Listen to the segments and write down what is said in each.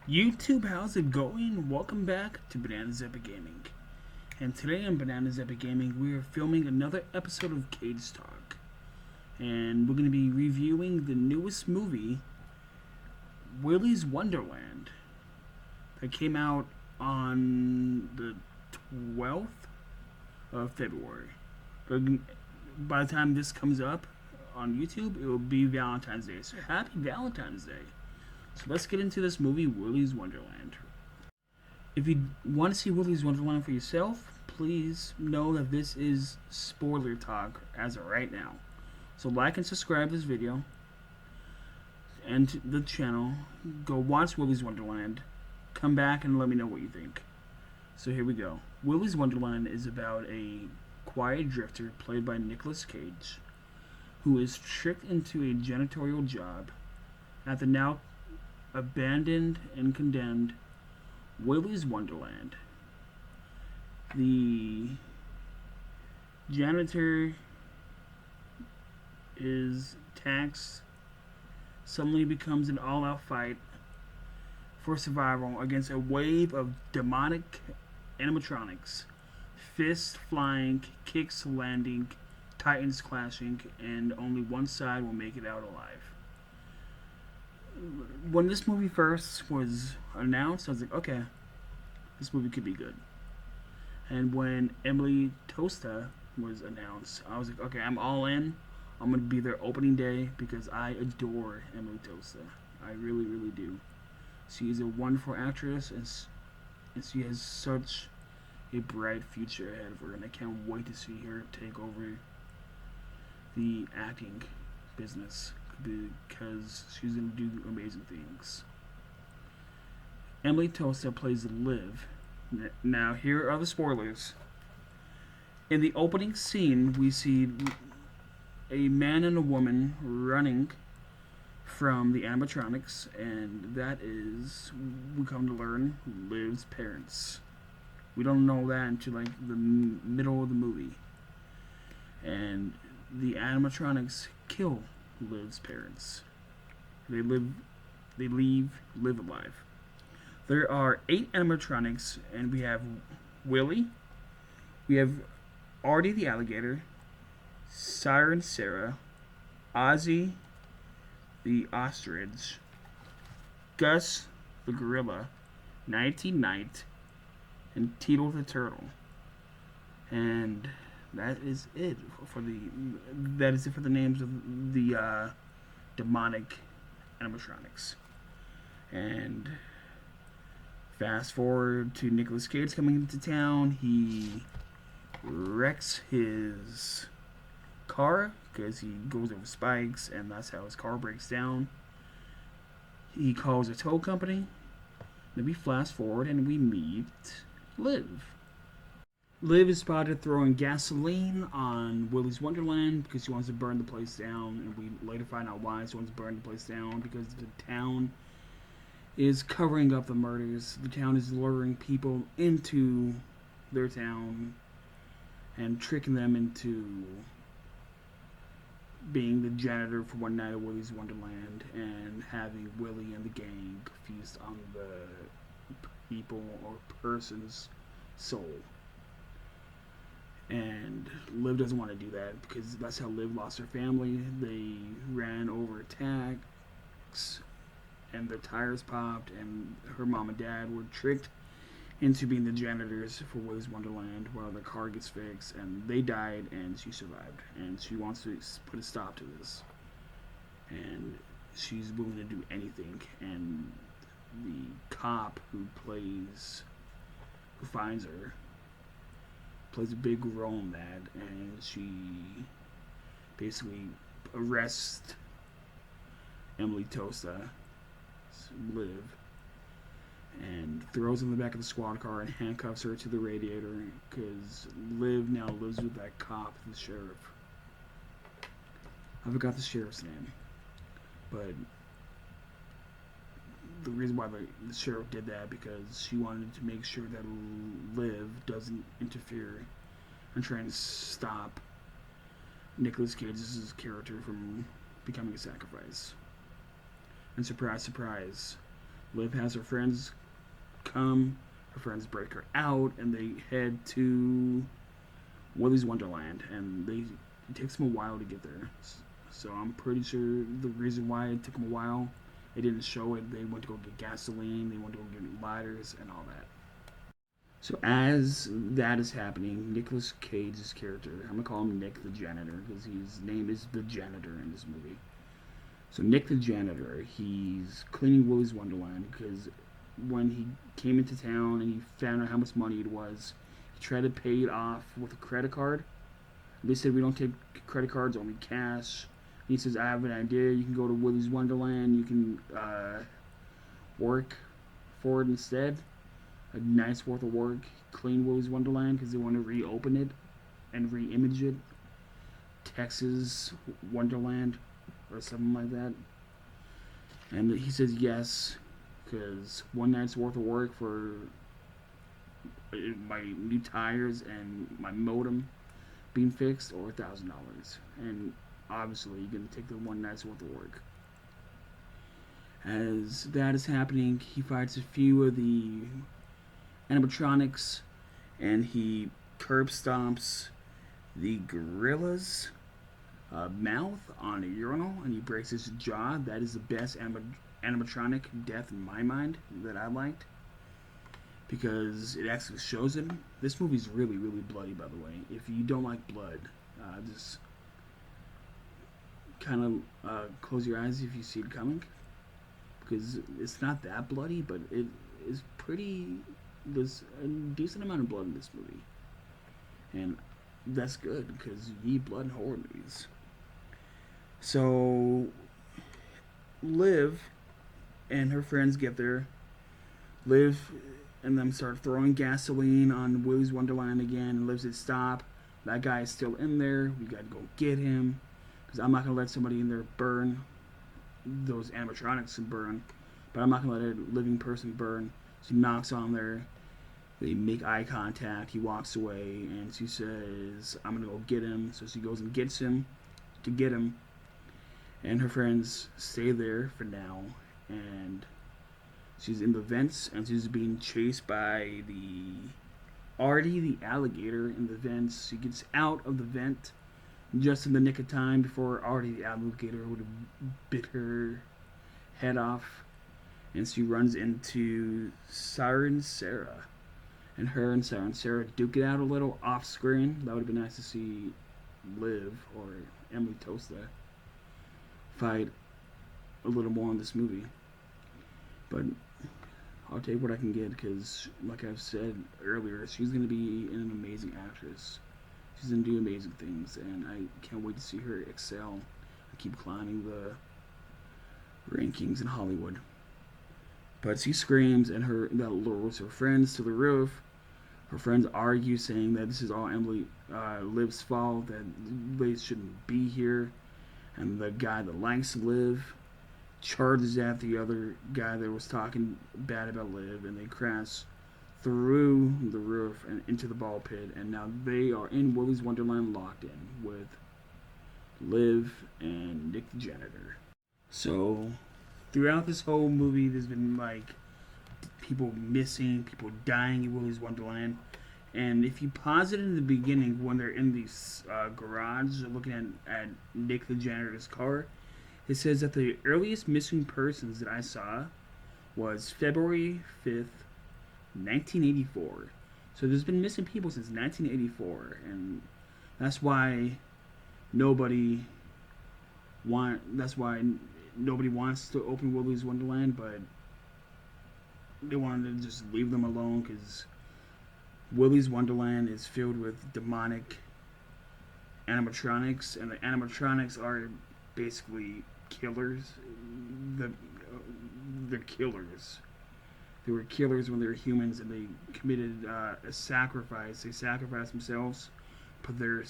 YouTube, how's it going? Welcome back to Bananas Epic Gaming. And today on Bananas Epic Gaming, we are filming another episode of CageTalk. And we're going to be reviewing the newest movie, Willy's Wonderland, that came out on the 12th of February. By the time this comes up on YouTube, it will be Valentine's Day. So happy Valentine's Day. So let's get into this movie, Willy's Wonderland. If you want to see Willy's Wonderland for yourself, please know that this is spoiler talk as of right now. So like and subscribe this video and the channel. Go watch Willy's Wonderland. Come back and let me know what you think. So here we go. Willy's Wonderland is about a quiet drifter played by Nicolas Cage who is tricked into a janitorial job at the now abandoned and condemned Willy's Wonderland. The janitor is taxed, suddenly becomes an all-out fight for survival against a wave of demonic animatronics. Fists flying, kicks landing, titans clashing, and only one side will make it out alive. When this movie first was announced, I was like, okay, this movie could be good. And when Emily Tosta was announced, I was like, okay, I'm all in. I'm going to be there opening day because I adore Emily Tosta. I really, really do. She is a wonderful actress, and she has such a bright future ahead of her, and I can't wait to see her take over the acting business because she's going to do amazing things. Emily Tosta plays Liv. Now, here are the spoilers. In the opening scene, we see a man and a woman running from the animatronics, and that is, we come to learn, Liv's parents. We don't know that until like the middle of the movie. And the animatronics kill Liv's parents. They leave Liv alive. There are 8 animatronics, and we have Willy, we have Artie the alligator, Siren Sarah, Ozzy the ostrich, Gus the gorilla, Nighty Night, and Tito the turtle. And that is it for the names of the demonic animatronics. And fast forward to Nicolas Cage coming into town. He wrecks his car because he goes over spikes, and that's how his car breaks down. He calls a tow company. Then we fast forward and we meet Liv. Liv is spotted throwing gasoline on Willy's Wonderland because she wants to burn the place down, and we later find out why she wants to burn the place down, because the town is covering up the murders. The town is luring people into their town and tricking them into being the janitor for one night at Willy's Wonderland and having Willy and the gang feast on the people or person's soul. And Liv doesn't want to do that because that's how Liv lost her family. They ran over attacks and their tires popped, and her mom and dad were tricked into being the janitors for Willy's Wonderland while their car gets fixed, and they died and she survived, and she wants to put a stop to this, and she's willing to do anything. And the cop who finds her plays a big role in that, and she basically arrests Emily Tosta, Liv, and throws her in the back of the squad car and handcuffs her to the radiator because Liv now lives with that cop, the sheriff. I forgot the sheriff's name, but the reason why the sheriff did that because she wanted to make sure that Liv doesn't interfere in trying to stop Nicolas Cage's character from becoming a sacrifice. And surprise, surprise, Liv has her friends come. Her friends break her out, and they head to Willy's Wonderland, and it takes them a while to get there. So I'm pretty sure the reason why it took them a while, they didn't show it. They went to go get gasoline, they went to go get lighters, and all that. So as that is happening, Nicolas Cage's character, I'm gonna call him Nick the janitor because his name is the janitor in this movie. So Nick the janitor, he's cleaning Willy's Wonderland because when he came into town and he found out how much money it was, he tried to pay it off with a credit card. They said we don't take credit cards, only cash. And he says, I have an idea. You can go to Willy's Wonderland. You can work for it instead. A night's worth of work. Clean Willy's Wonderland because they want to reopen it and re-image it. Texas Wonderland or something like that. And he says yes because one night's worth of work for my new tires and my modem being fixed, or $1,000. And obviously, you're gonna take the one night's worth of work. As that is happening, he fights a few of the animatronics, and he curb stomps the gorilla's mouth on a urinal, and he breaks his jaw. That is the best animatronic death in my mind that I liked, because it actually shows him. This movie's really, really bloody, by the way. If you don't like blood, just kind of close your eyes if you see it coming, because it's not that bloody, but it is pretty. There's a decent amount of blood in this movie, and that's good because you need blood in horror movies. So Liv and her friends get there. Liv and them start throwing gasoline on Willy's Wonderland again, and Liv says stop. That guy is still in there. We gotta go get him because I'm not gonna let somebody in there burn. Those animatronics can burn, but I'm not gonna let a living person burn. She knocks on there. They make eye contact. He walks away, and she says, I'm going to go get him. So she goes and gets him to get him. And her friends stay there for now. And she's in the vents, and she's being chased by Artie, the alligator, in the vents. She gets out of the vent just in the nick of time before Artie, the alligator, would have bit her head off. And she runs into Siren Sarah. And her and Siren Sarah duke it out a little off screen. That would have been nice to see Liv or Emily Tosta fight a little more in this movie. But I'll take what I can get because, like I've said earlier, she's going to be an amazing actress. She's going to do amazing things, and I can't wait to see her excel and keep climbing the rankings in Hollywood. But she screams, and that lures her friends to the roof. Her friends argue, saying that this is all Emily Liv's fault, that they shouldn't be here. And the guy that likes Liv charges at the other guy that was talking bad about Liv, and they crash through the roof and into the ball pit. And now they are in Willy's Wonderland, locked in with Liv and Nick the janitor. So throughout this whole movie, there's been like people missing, people dying in Willy's Wonderland. And if you pause it in the beginning when they're in the garage looking at Nick the janitor's car, it says that the earliest missing persons that I saw was February 5th, 1984. So there's been missing people since 1984, and that's why nobody wants to open Willy's Wonderland, but they wanted to just leave them alone because Willy's Wonderland is filled with demonic animatronics, and the animatronics are basically killers. They're killers. They were killers when they were humans, and they committed a sacrifice. They sacrificed themselves, put their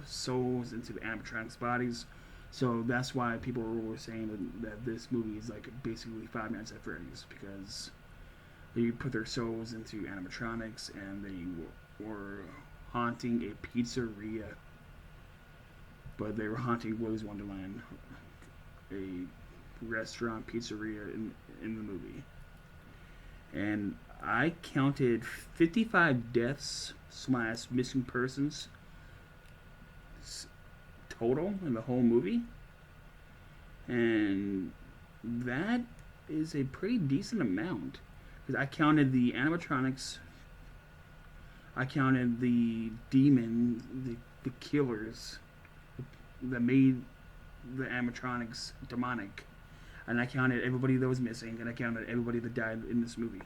souls into the animatronics' bodies. So that's why people were saying that this movie is like basically Five Nights at Freddy's, because they put their souls into animatronics and they were haunting a pizzeria. But they were haunting Willy's Wonderland, a restaurant pizzeria in the movie. and I counted 55 deaths slash missing persons total in the whole movie, and that is a pretty decent amount. Because I counted the animatronics, I counted the demon, the killers that made the animatronics demonic, and I counted everybody that was missing, and I counted everybody that died in this movie,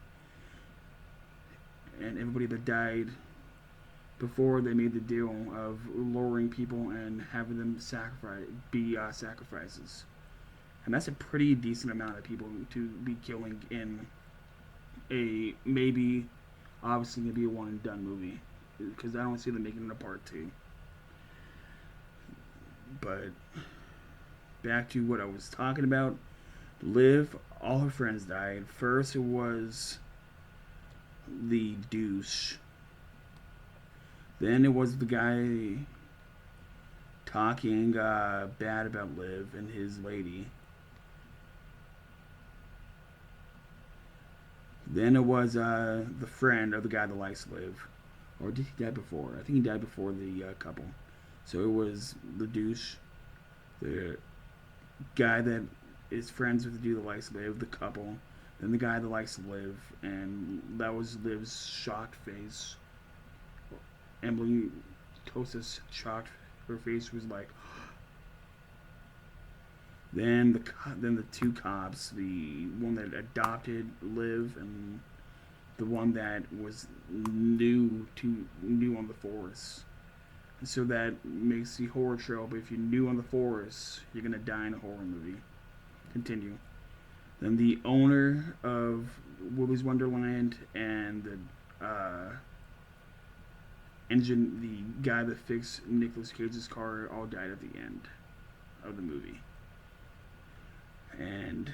and everybody that died before they made the deal of lowering people and having them be sacrifices. And that's a pretty decent amount of people to be killing in a maybe obviously gonna be a one and done movie, because I don't see them making it a part two. But back to what I was talking about. Liv, all her friends died. First it was the douche. Then it was the guy talking bad about Liv and his lady. Then it was the friend of the guy that likes Liv. Or did he die before? I think he died before the couple. So it was the douche, the guy that is friends with the dude that likes Liv, the couple, then the guy that likes Liv, and that was Liv's shocked face. Emily Tosta's shocked. Her face was like. Then the two cops, the one that adopted Liv and the one that was new on the force. And so that makes the horror trope. If you're new on the force, you're gonna die in a horror movie. Continue. Then the owner of Willy's Wonderland and the the guy that fixed Nicolas Cage's car all died at the end of the movie. And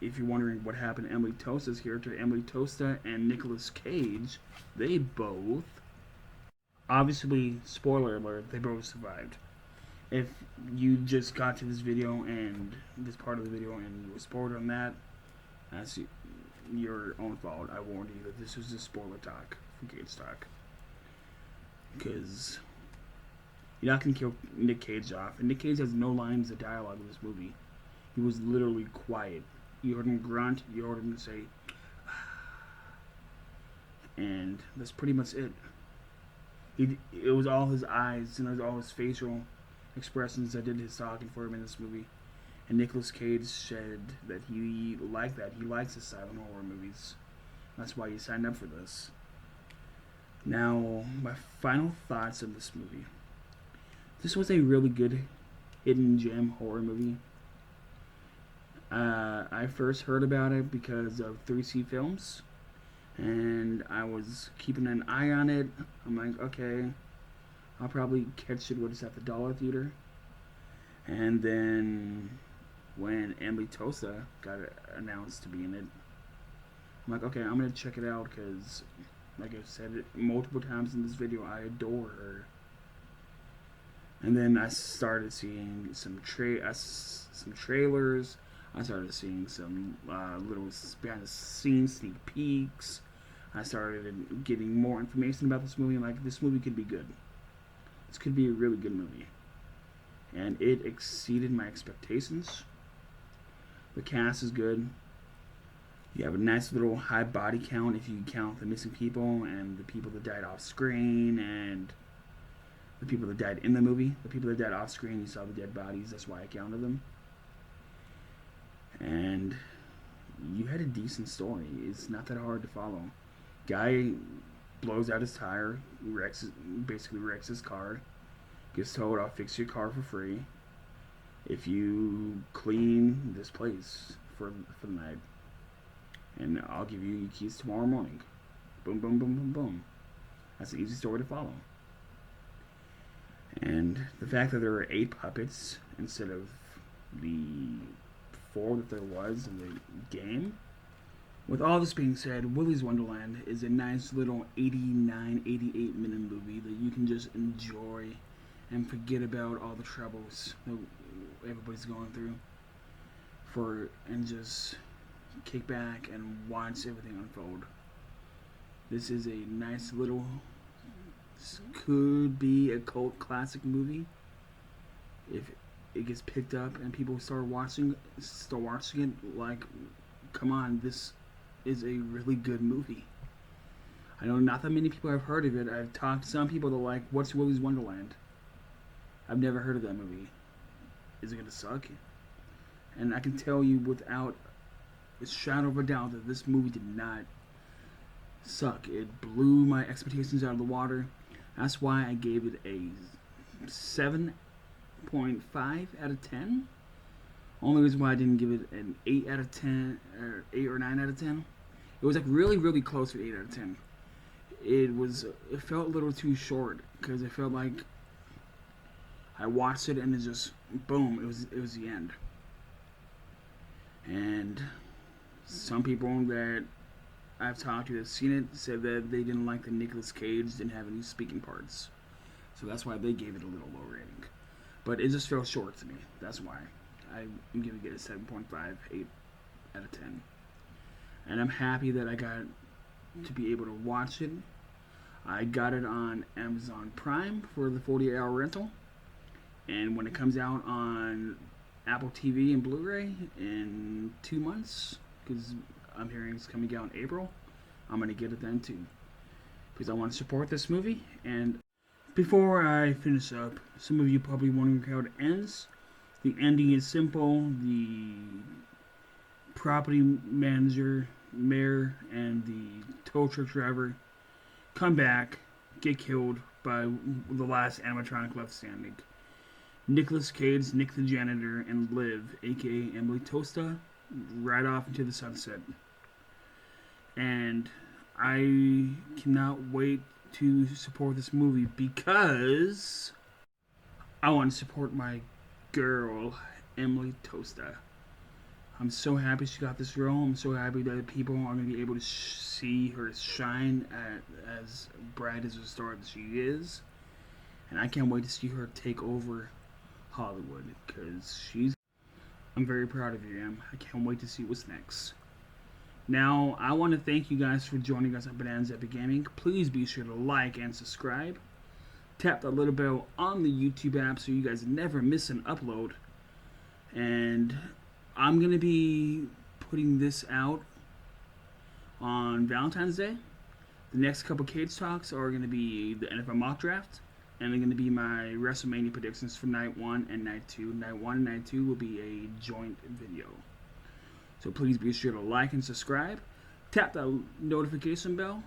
if you're wondering what happened to Emily Tosta's character, Emily Tosta and Nicolas Cage, they both, obviously, spoiler alert, they both survived. If you just got to this video and this part of the video and you were spoiled on that, that's your own fault. I warned you that this was a spoiler talk for CageTalk. Because you're not going to kill Nick Cage off. And Nick Cage has no lines of dialogue in this movie. He was literally quiet. You heard him grunt, you heard him say, and that's pretty much it. It was all his eyes and it was all his facial expressions that did his talking for him in this movie. And Nicolas Cage said that he liked that. He likes the silent horror movies. That's why he signed up for this. Now, my final thoughts of this movie. This was a really good hidden gem horror movie. I first heard about it because of 3C Films, and I was keeping an eye on it. I'm like, okay, I'll probably catch it when it's at the Dollar Theater. And then when Emily Tosta got announced to be in it, I'm like, okay, I'm gonna check it out because, like I've said it multiple times in this video, I adore her. And then I started seeing some trailers. I started seeing some little behind the scenes sneak peeks. I started getting more information about this movie. Like, this movie could be good. This could be a really good movie. And it exceeded my expectations. The cast is good. You have a nice little high body count if you count the missing people and the people that died off screen and the people that died in the movie. The people that died off screen, you saw the dead bodies. That's why I counted them. And you had a decent story. It's not that hard to follow. Guy blows out his tire, basically wrecks his car, gets told, I'll fix your car for free if you clean this place for the night. And I'll give you your keys tomorrow morning. Boom, boom, boom, boom, boom. That's an easy story to follow. And the fact that there are 8 puppets instead of the 4 that there was in the game. With all this being said, Willy's Wonderland is a nice little 89, 88 minute movie that you can just enjoy and forget about all the troubles that everybody's going through and just kick back and watch everything unfold. This is a nice little, this could be a cult classic movie if it gets picked up and people start watching it. Like, come on, this is a really good movie. I know not that many people have heard of it. I've talked to some people that are like, what's Willy's Wonderland? I've never heard of that movie. Is it gonna suck? And I can tell you without a shadow of a doubt that this movie did not suck. It blew my expectations out of the water. That's why I gave it a 7.5 out of 10. Only reason why I didn't give it an 8 out of 10 or 8 or 9 out of 10. It was like really close to 8 out of 10. It felt a little too short because it felt like I watched it and it just boom, it was the end. And some people that I've talked to that seen it said that they didn't like the Nicolas Cage didn't have any speaking parts, so that's why they gave it a little low rating. But it just felt short to me. That's why I'm giving it a 7.5, 8 out of 10. And I'm happy that I got to be able to watch it. I got it on Amazon Prime for the 48-hour rental, and when it comes out on Apple TV and Blu-ray in 2 months, because I'm hearing it's coming out in April, I'm gonna get it then too, because I want to support this movie. And before I finish up, some of you probably wondering how it ends. The ending is simple. The property manager, mayor, and the tow truck driver come back, get killed by the last animatronic left standing. Nicolas Cage, Nick the janitor, and Liv, aka Emily Tosta, ride off into the sunset. And I cannot wait to support this movie because I want to support my girl, Emily Tosta. I'm so happy she got this role. I'm so happy that people are going to be able to see her shine as bright as a star that she is. And I can't wait to see her take over Hollywood, because I'm very proud of you, Em. I can't wait to see what's next. Now, I want to thank you guys for joining us at Bananas Epic Gaming. Please be sure to like and subscribe. Tap that little bell on the YouTube app so you guys never miss an upload. And I'm going to be putting this out on Valentine's Day. The next couple Cage Talks are going to be the NFL mock draft, and they're going to be my WrestleMania predictions for Night 1 and Night 2. Night 1 and Night 2 will be a joint video. So please be sure to like and subscribe. Tap that notification bell.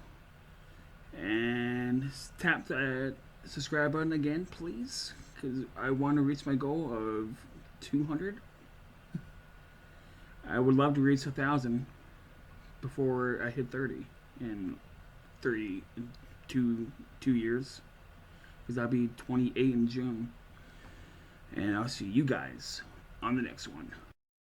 And tap that subscribe button again, please. Because I want to reach my goal of 200. I would love to reach 1,000 before I hit 30 in 2 years. Because I'll be 28 in June. And I'll see you guys on the next one.